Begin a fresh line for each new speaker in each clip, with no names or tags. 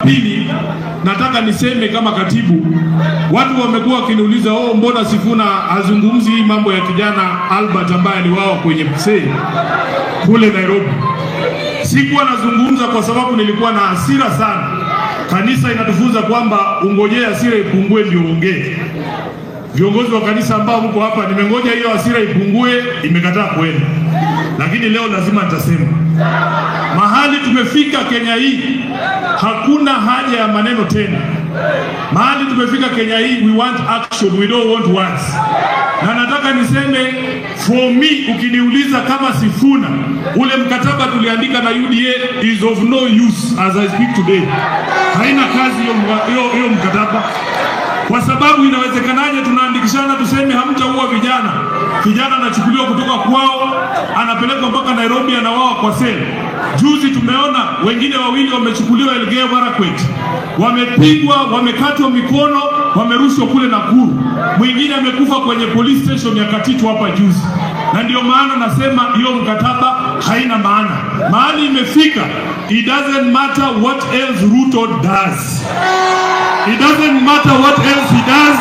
pili, nataka niseme kama katibu, watu wamekuwa wakiniuliza mbona Sifuna azungumzi hii mambo ya kijana Albert ambaye aliuawa kwenye msee kule Nairobi. Sikuwa nazungumza kwa sababu nilikuwa na hasira sana. Kanisa inatufunza kwamba ungojea hasira ipungue ndio ongee. Viongozi wa kanisa ambao mko hapa, nimengoja hiyo hasira ipungue, imekataa kwenda. Lakini leo lazima nitasema. Mahali tumefika Kenya hii, hakuna haja ya maneno tena. Mahali tumefika Kenya hii, we want action, we don't want words. Na nataka niseme, for me, ukiniuliza kama Sifuna, ule mkataba tuliandika na UDA is of no use as I speak today. Haina kazi hiyo mkataba. Kwa sababu inawezekanaje tunaandikishana tuseme hamtaua vijana. Kijana anachukuliwa kutoka kwao, anapelekwa mpaka Nairobi, anauawa kwa seli. Juzi tumeona wengine wawili wamechukuliwa Elgeyo Marakwet. Wamepigwa, wamekatwa mikono, wamerushwa kule Nakuru. Mwingine amekufa kwenye police station ya Katitu hapa juzi. Na ndio maana nasema hiyo mkataba haina maana. Mahali imefika, it doesn't matter what else Ruto does. It doesn't matter what else he does.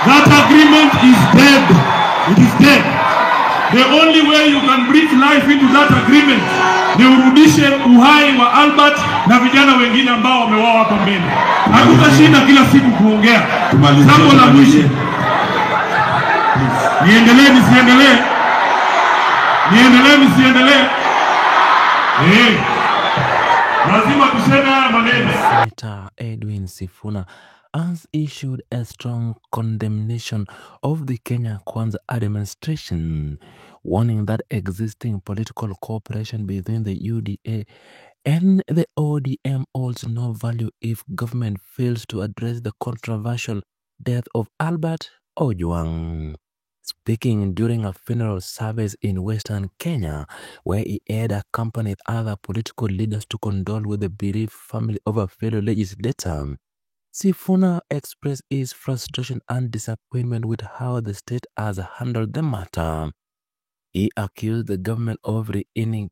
That agreement is dead. It is dead. The only way you can breathe life into that agreement ni urudishe uhai wa Albert na vijana wengine ambao wameuawa hapa mbele. Hatutashinda kila siku kuongea. Jambo la mwisho. Niendelee nisiendelee? Niendelee nisiendelee? Lazima tuseme haya maneno.
Senator Edwin Sifuna has issued a strong condemnation of the Kenya Kwanza administration, warning that existing political cooperation between the UDA and the ODM holds no value if government fails to address the controversial death of Albert Ojwang. Speaking during a funeral service in Western Kenya, where he had accompanied other political leaders to condole with the bereaved family of a fellow legislator, Sifuna expressed his frustration and disappointment with how the state has handled the matter. He accused the government of reneging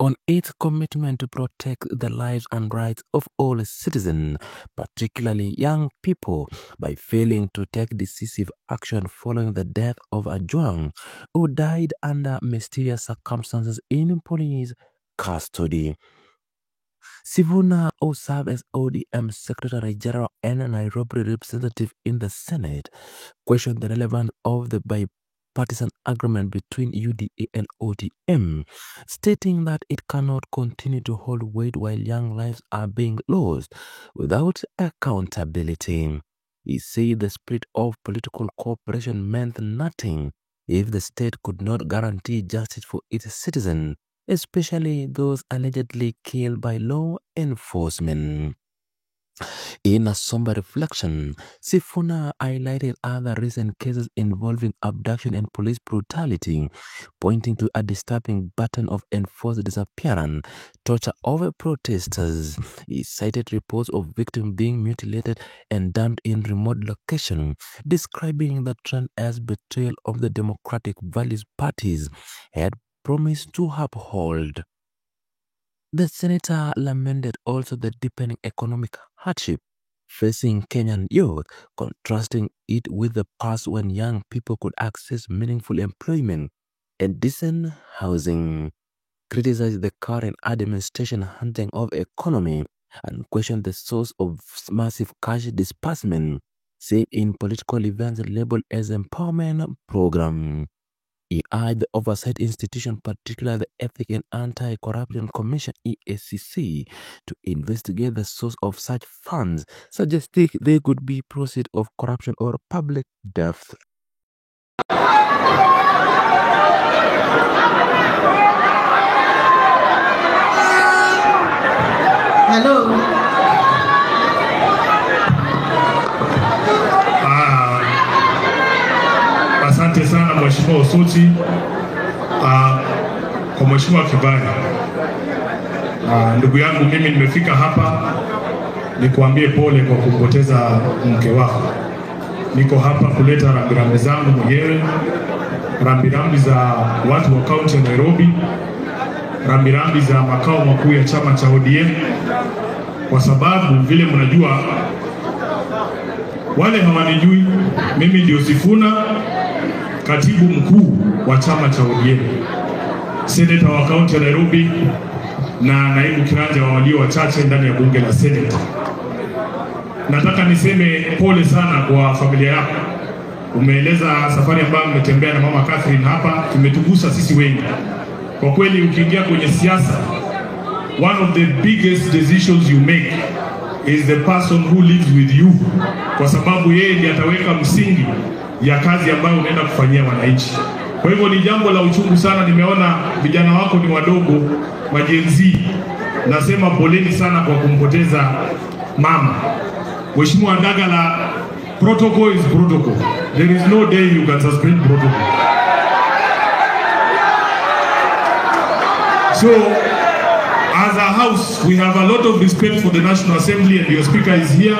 on its commitment to protect the lives and rights of all citizens, particularly young people, by failing to take decisive action following the death of Ojwang, who died under mysterious circumstances in police custody. Sifuna, who served as ODM Secretary General and a Nairobi representative in the Senate, questioned the relevance of the bipartisan agreement between UDA and ODM, stating that it cannot continue to hold weight while young lives are being lost without accountability. He said the spirit of political cooperation meant nothing if the state could not guarantee justice for its citizens, especially those allegedly killed by law enforcement. In a somber reflection, Sifuna highlighted other recent cases involving abduction and police brutality, pointing to a disturbing pattern of enforced disappearance, torture of protesters. He cited reports of victims being mutilated and dumped in remote locations, describing the trend as betrayal of the democratic values parties had promised to uphold. The senator lamented also the deepening economic hardship facing Kenyan youth, contrasting it with the past when young people could access meaningful employment and decent housing. Criticized the current administration handling of economy and questioned the source of massive cash disbursement, saying in political events labeled as empowerment program. He urged the oversight institution, particularly the Ethics and Anti-Corruption Commission (EACC), to investigate the source of such funds, suggesting they could be proceeds of corruption or public debt.
Hello.
Asante sana Mheshimiwa Osoti, kwa Mheshimiwa Kibali. Ndugu yangu, mimi nimefika hapa nikuambie pole kwa kupoteza mke wako. Niko hapa kuleta rambirambi zangu mwenyewe, rambirambi za watu wa kaunti ya Nairobi, rambirambi za makao makuu ya chama cha ODM, kwa sababu vile mnajua, wale hawanijui, mimi ndio Sifuna, katibu mkuu wa chama cha ODM, seneta wa kaunti ya Nairobi na naibu kiranja wa walio wachache ndani ya bunge la Senate. Nataka niseme pole sana kwa familia yako. Umeeleza safari ambayo mmetembea na mama Catherine hapa, tumetugusa sisi wengi. Kwa kweli ukiingia kwenye siasa, one of the biggest decisions you make is the person who lives with you, kwa sababu yeye ndiye ataweka msingi ya kazi ambayo unaenda kufanyia wananchi. Kwa hivyo ni jambo la uchungu sana. Nimeona vijana wako ni wadogo, majenzi. Nasema poleni sana kwa kumpoteza mama. Mheshimiwa Ndagala, protocol is protocol. There is no day you can suspend protocol. So, as a house, we have a lot of respect for the National Assembly, and your speaker is here,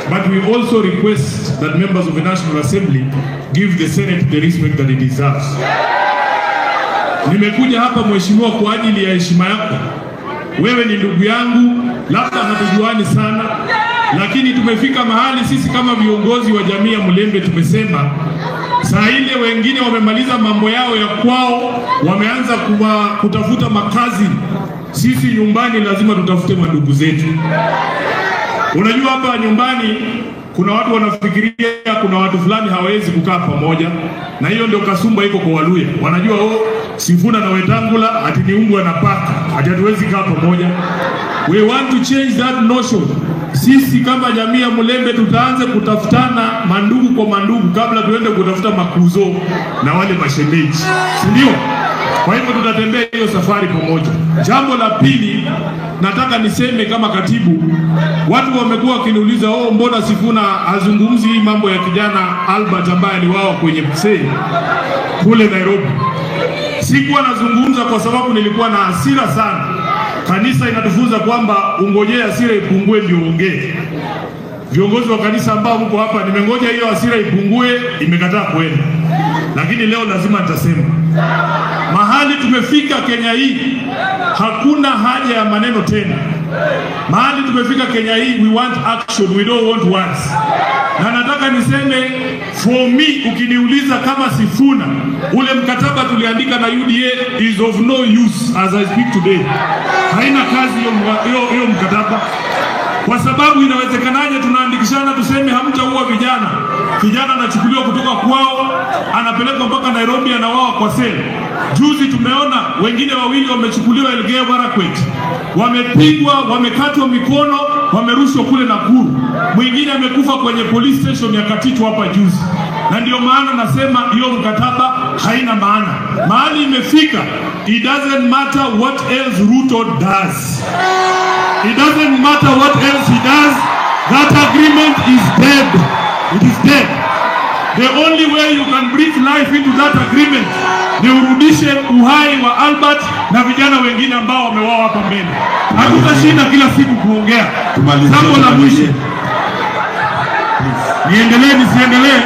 but we also request that members of the National Assembly give the Senate the respect that it deserves. Nimekuja hapa mheshimiwa kwa ajili ya heshima yako. Wewe ni ndugu yangu, labda hatujuani sana, lakini tumefika mahali sisi kama viongozi wa jamii ya Mulembe tumesema saa ile wengine wamemaliza mambo yao ya kwao, wameanza kutafuta makazi. Sisi nyumbani lazima tutafute mandugu zetu. Unajua hapa nyumbani kuna watu wanafikiria kuna watu fulani hawezi kukaa pamoja, na hiyo ndio kasumba iko kwa Waluya. Wanajua Sifuna na Wetangula ati ni mbwa na paka, ati hatuwezi kaa pamoja. We want to change that notion. Sisi kama jamii ya Mulembe tutaanza kutafutana mandugu kwa mandugu kabla tuende kutafuta makuzo na wale mashemeji, ndio? Kwa hivyo tutatembea hiyo safari pamoja. Jambo la pili, nataka niseme kama katibu, watu wamekuwa wakiniuliza mbona Sifuna azungumzi mambo ya kijana Albert ambaye aliuawa kwenye msee kule Nairobi. Sikuwa nazungumza kwa sababu nilikuwa na hasira sana. Kanisa inatufunza kwamba ungojea hasira ipungue ndio ongee. Viongozi wa kanisa ambao mko hapa, nimengoja hiyo hasira ipungue, imekataa kwenda. Lakini leo lazima nitasema. Mahali tumefika Kenya hii, hakuna haja ya maneno tena. Mahali tumefika Kenya hii, we want action, we don't want words. Na nataka niseme, for me, ukiniuliza kama Sifuna, ule mkataba tuliandika na UDA is of no use as I speak today. Haina kazi hiyo mkataba. Kwa sababu inawezekanaje tunaandikishana tuseme hamtaua vijana. Kijana anachukuliwa kutoka kwao, anapelekwa mpaka Nairobi, anauawa kwa seli. Juzi tumeona wengine wawili wamechukuliwa Elgeyo Marakwet. Wamepigwa, wamekatwa mikono, wamerushwa kule Nakuru. Mwingine amekufa kwenye police station ya Katitu hapa juzi. Na ndio maana nasema hiyo mkataba haina maana. Mahali imefika, it doesn't matter what else Ruto does. It doesn't matter what else he does. That agreement is dead. It is dead. The only way you can breathe life into that agreement ni urudishe uhai wa Albert na vijana wengine ambao wameuawa hapa mbele. Hatutashinda kila siku kuongea. Jambo la mwisho. Niendelee nisiendelee?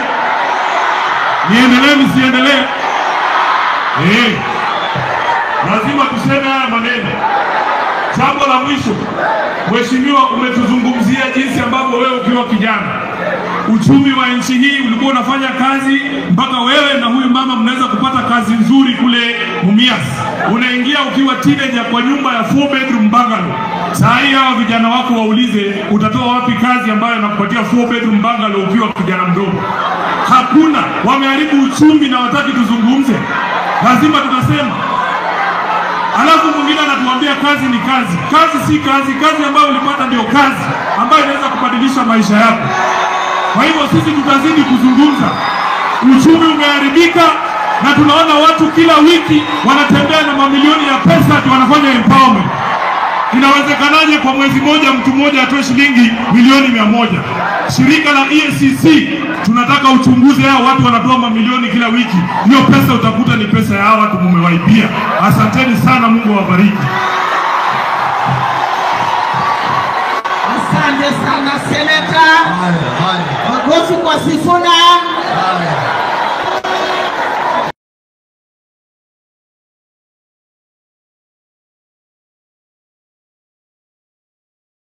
Niendelee nisiendelee? Lazima tuseme haya maneno. Jambo la mwisho, mheshimiwa, umetuzungumzia jinsi ambavyo wewe ukiwa kijana, uchumi wa nchi hii ulikuwa unafanya kazi mpaka wewe na huyu mama mnaweza kupata kazi nzuri kule Mumias. Unaingia ukiwa teenager kwa nyumba ya 4 bedroom bungalow. Saa hii hawa vijana wako waulize utatoa wapi kazi ambayo inakupatia 4 bedroom bungalow ukiwa kijana mdogo? Hakuna. Wameharibu uchumi na wataki tuzungumze. Lazima tutasema. Alafu mwingine anatuambia kazi ni kazi. Kazi si kazi. Kazi ambayo ulipata ndio kazi ambayo inaweza kubadilisha maisha yako. Kwa hivyo sisi tutazidi kuzungumza. Uchumi umeharibika na tunaona watu kila wiki wanatembea na mamilioni ya pesa ati wanafanya empowerment. Inawezekanaje kwa mwezi moja mtu mmoja atoe shilingi milioni 100? Shirika la EACC tunataka uchunguze hao watu wanatoa mamilioni kila wiki. Hiyo pesa utakuta ni pesa ya hao watu mmewaibia. Asanteni sana, Mungu awabariki.
Asante sana seneta. Makofi kwa Sifuna.